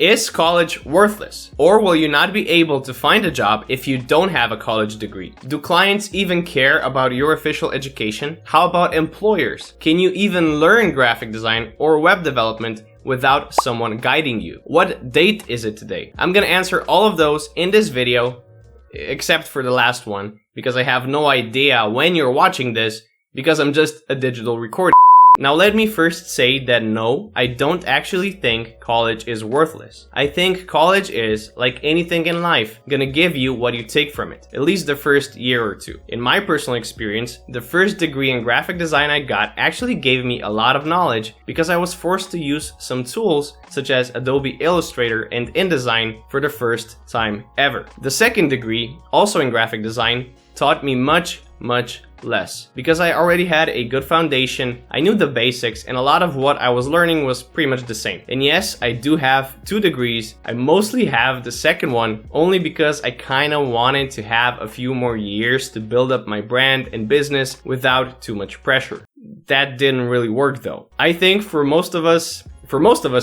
Is college worthless? Or will you not be able to find a job if you don't have a college degree? Do clients even care about your official education? How about employers? Can you even learn graphic design or web development without someone guiding you? What date is it today? I'm gonna answer all of those in this video, except for the last one, because I have no idea when you're watching this, because I'm just a digital recorder. Now let me first say that no, I don't actually think college is worthless. I think college is, like anything in life, gonna give you what you take from it, at least the first year or two. In my personal experience, the first degree in graphic design I got actually gave me a lot of knowledge because I was forced to use some tools such as Adobe Illustrator and InDesign for the first time ever. The second degree, also in graphic design, taught me much less because I already had a good foundation, I knew the basics, and a lot of what I was learning was pretty much the same. And yes, I do have 2 degrees. I mostly have the second one only because I kinda wanted to have a few more years to build up my brand and business without too much pressure. That didn't really work though. I think for most of us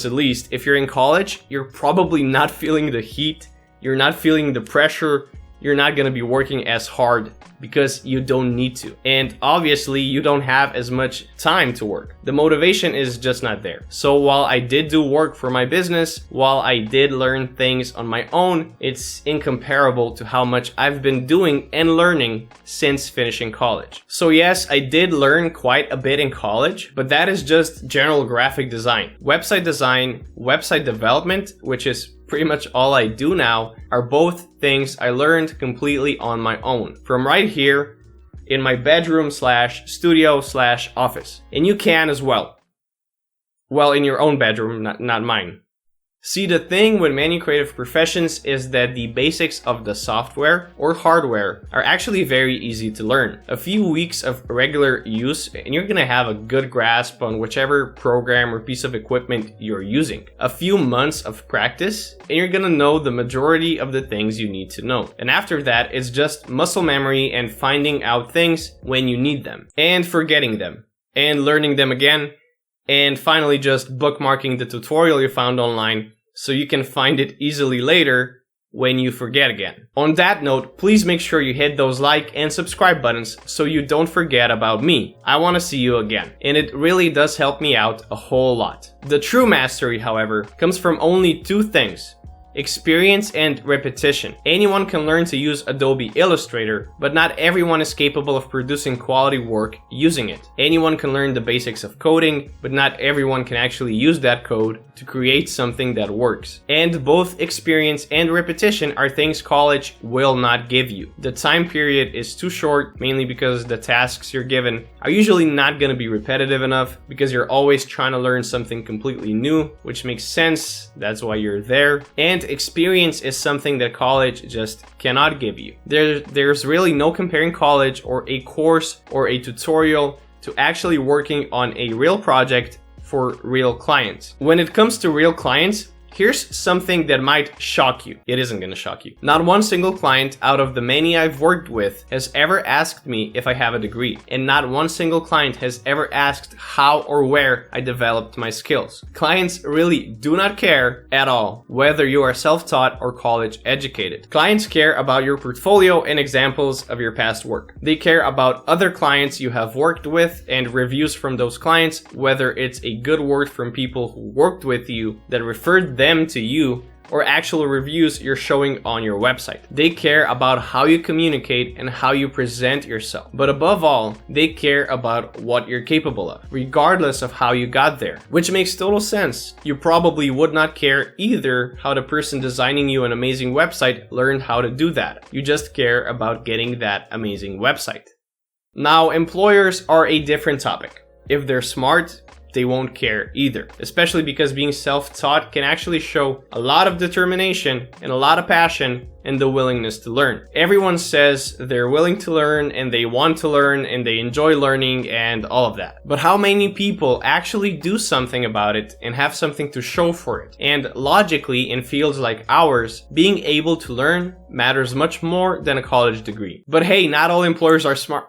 at least, if you're in college, you're probably not feeling the heat, you're not feeling the pressure, you're not gonna be working as hard because you don't need to. And obviously you don't have as much time to work. The motivation is just not there. So while I did do work for my business, while I did learn things on my own, it's incomparable to how much I've been doing and learning since finishing college. So yes, I did learn quite a bit in college, but that is just general graphic design. Website design, website development, which is pretty much all I do now, are both things I learned completely on my own, from right here in my bedroom / studio / office. And you can as well. Well, in your own bedroom, not mine. See, the thing with many creative professions is that the basics of the software or hardware are actually very easy to learn. A few weeks of regular use and you're gonna have a good grasp on whichever program or piece of equipment you're using. A few months of practice and you're gonna know the majority of the things you need to know. And after that, it's just muscle memory and finding out things when you need them, and forgetting them, and learning them again, and finally just bookmarking the tutorial you found online so you can find it easily later when you forget again. On that note, please make sure you hit those like and subscribe buttons so you don't forget about me. I want to see you again, and it really does help me out a whole lot. The true mastery, however, comes from only 2 things: experience and repetition. Anyone can learn to use Adobe Illustrator, but not everyone is capable of producing quality work using it. Anyone can learn the basics of coding, but not everyone can actually use that code to create something that works. And both experience and repetition are things college will not give you. The time period is too short, mainly because the tasks you're given are usually not going to be repetitive enough, because you're always trying to learn something completely new, which makes sense, that's why you're there. And experience is something that college just cannot give you. There's really no comparing college or a course or a tutorial to actually working on a real project for real clients. When it comes to real clients, here's something that might shock you. It isn't gonna shock you. Not one single client out of the many I've worked with has ever asked me if I have a degree, and not one single client has ever asked how or where I developed my skills. Clients really do not care at all whether you are self-taught or college educated. Clients care about your portfolio and examples of your past work. They care about other clients you have worked with and reviews from those clients, whether it's a good word from people who worked with you that referred them to you, or actual reviews you're showing on your website. They care about how you communicate and how you present yourself. But above all, they care about what you're capable of, regardless of how you got there. Which makes total sense. You probably would not care either how the person designing you an amazing website learned how to do that. You just care about getting that amazing website. Now, employers are a different topic. If they're smart, they won't care either, especially because being self-taught can actually show a lot of determination and a lot of passion and the willingness to learn. Everyone says they're willing to learn and they want to learn and they enjoy learning and all of that. But how many people actually do something about it and have something to show for it? And logically, in fields like ours, being able to learn matters much more than a college degree. But hey, not all employers are smart.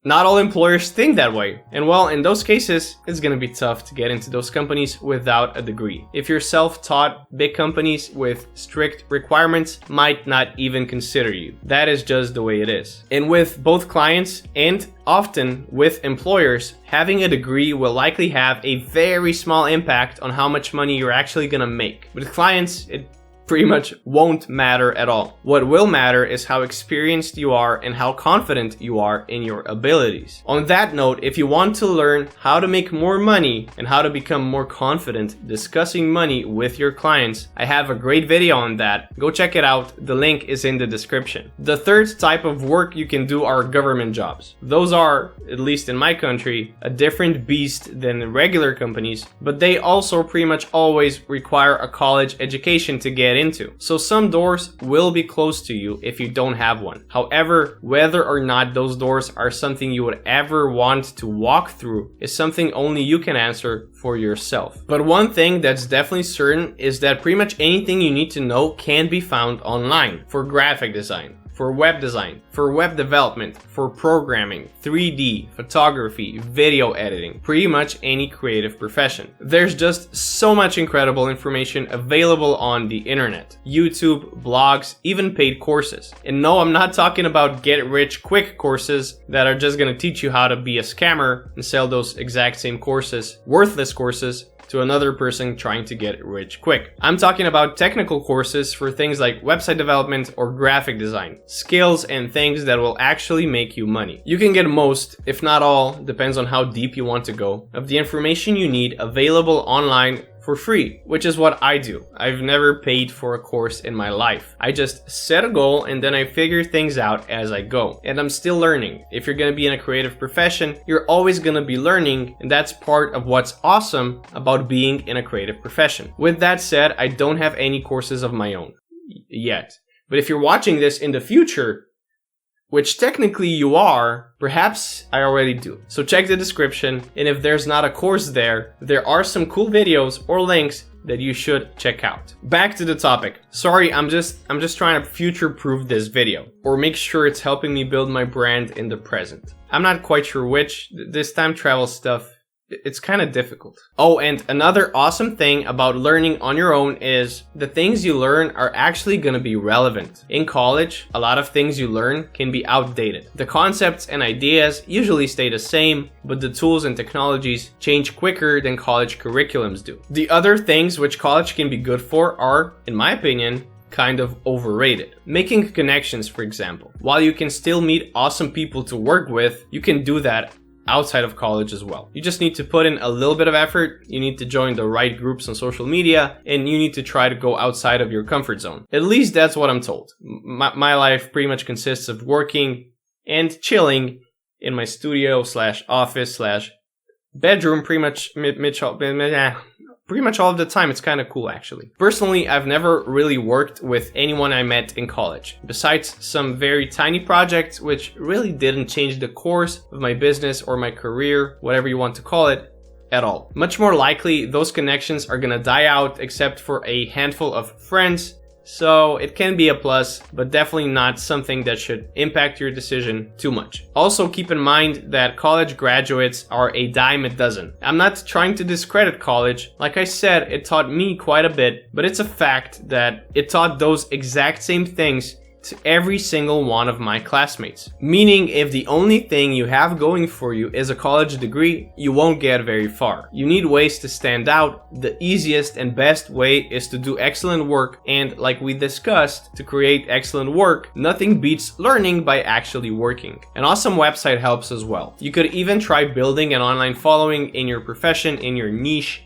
Not all employers think that way. And well, in those cases, it's gonna be tough to get into those companies without a degree. If you're self-taught, big companies with strict requirements might not even consider you. That is just the way it is. And with both clients and often with employers, having a degree will likely have a very small impact on how much money you're actually gonna make. With clients, it pretty much won't matter at all. What will matter is how experienced you are and how confident you are in your abilities. On that note, if you want to learn how to make more money and how to become more confident discussing money with your clients, I have a great video on that. Go check it out. The link is in the description. The third type of work you can do are government jobs. Those are, at least in my country, a different beast than regular companies, but they also pretty much always require a college education to get into. So some doors will be closed to you if you don't have one. However, whether or not those doors are something you would ever want to walk through is something only you can answer for yourself. But one thing that's definitely certain is that pretty much anything you need to know can be found online. For graphic design, for web design, for web development, for programming, 3D, photography, video editing, pretty much any creative profession. There's just so much incredible information available on the internet. YouTube, blogs, even paid courses. And no, I'm not talking about get-rich-quick courses that are just gonna teach you how to be a scammer and sell those exact same courses, worthless courses, to another person trying to get rich quick. I'm talking about technical courses for things like website development or graphic design, skills and things that will actually make you money. You can get most, if not all, depends on how deep you want to go, of the information you need available online for free, which is what I do. I've never paid for a course in my life. I just set a goal and then I figure things out as I go. And I'm still learning. If you're gonna be in a creative profession, you're always gonna be learning, and that's part of what's awesome about being in a creative profession. With that said, I don't have any courses of my own yet. But if you're watching this in the future, which technically you are, perhaps I already do. So check the description, and if there's not a course there, there are some cool videos or links that you should check out. Back to the topic. Sorry, I'm just trying to future-proof this video, or make sure it's helping me build my brand in the present. I'm not quite sure which. This time travel stuff, it's kind of difficult. Oh, and another awesome thing about learning on your own is the things you learn are actually gonna be relevant. In college, a lot of things you learn can be outdated. The concepts and ideas usually stay the same, but the tools and technologies change quicker than college curriculums do. The other things which college can be good for are, in my opinion, kind of overrated. Making connections, for example. While you can still meet awesome people to work with, you can do that outside of college as well. You just need to put in a little bit of effort, you need to join the right groups on social media, and you need to try to go outside of your comfort zone. At least that's what I'm told. My life pretty much consists of working and chilling in my studio slash office slash bedroom pretty much pretty much all of the time. It's kind of cool, actually. Personally, I've never really worked with anyone I met in college, besides some very tiny projects which really didn't change the course of my business or my career, whatever you want to call it, at all. Much more likely, those connections are gonna die out except for a handful of friends, so it can be a plus, but definitely not something that should impact your decision too much. Also, keep in mind that college graduates are a dime a dozen. I'm not trying to discredit college. Like I said, it taught me quite a bit, but it's a fact that it taught those exact same things to every single one of my classmates. Meaning, if the only thing you have going for you is a college degree, you won't get very far. You need ways to stand out. The easiest and best way is to do excellent work, and like we discussed, to create excellent work, nothing beats learning by actually working. An awesome website helps as well. You could even try building an online following in your profession, in your niche.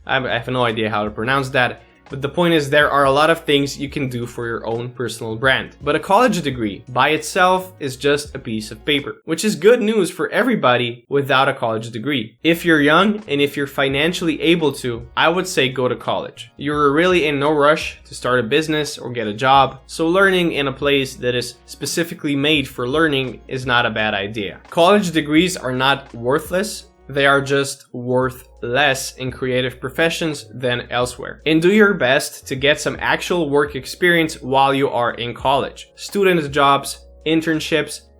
I have no idea how to pronounce that. But the point is, there are a lot of things you can do for your own personal brand. But a college degree by itself is just a piece of paper, which is good news for everybody without a college degree. If you're young and if you're financially able to, I would say go to college. You're really in no rush to start a business or get a job, so learning in a place that is specifically made for learning is not a bad idea. College degrees are not worthless. They are just worth less in creative professions than elsewhere. And do your best to get some actual work experience while you are in college. Student jobs, internships,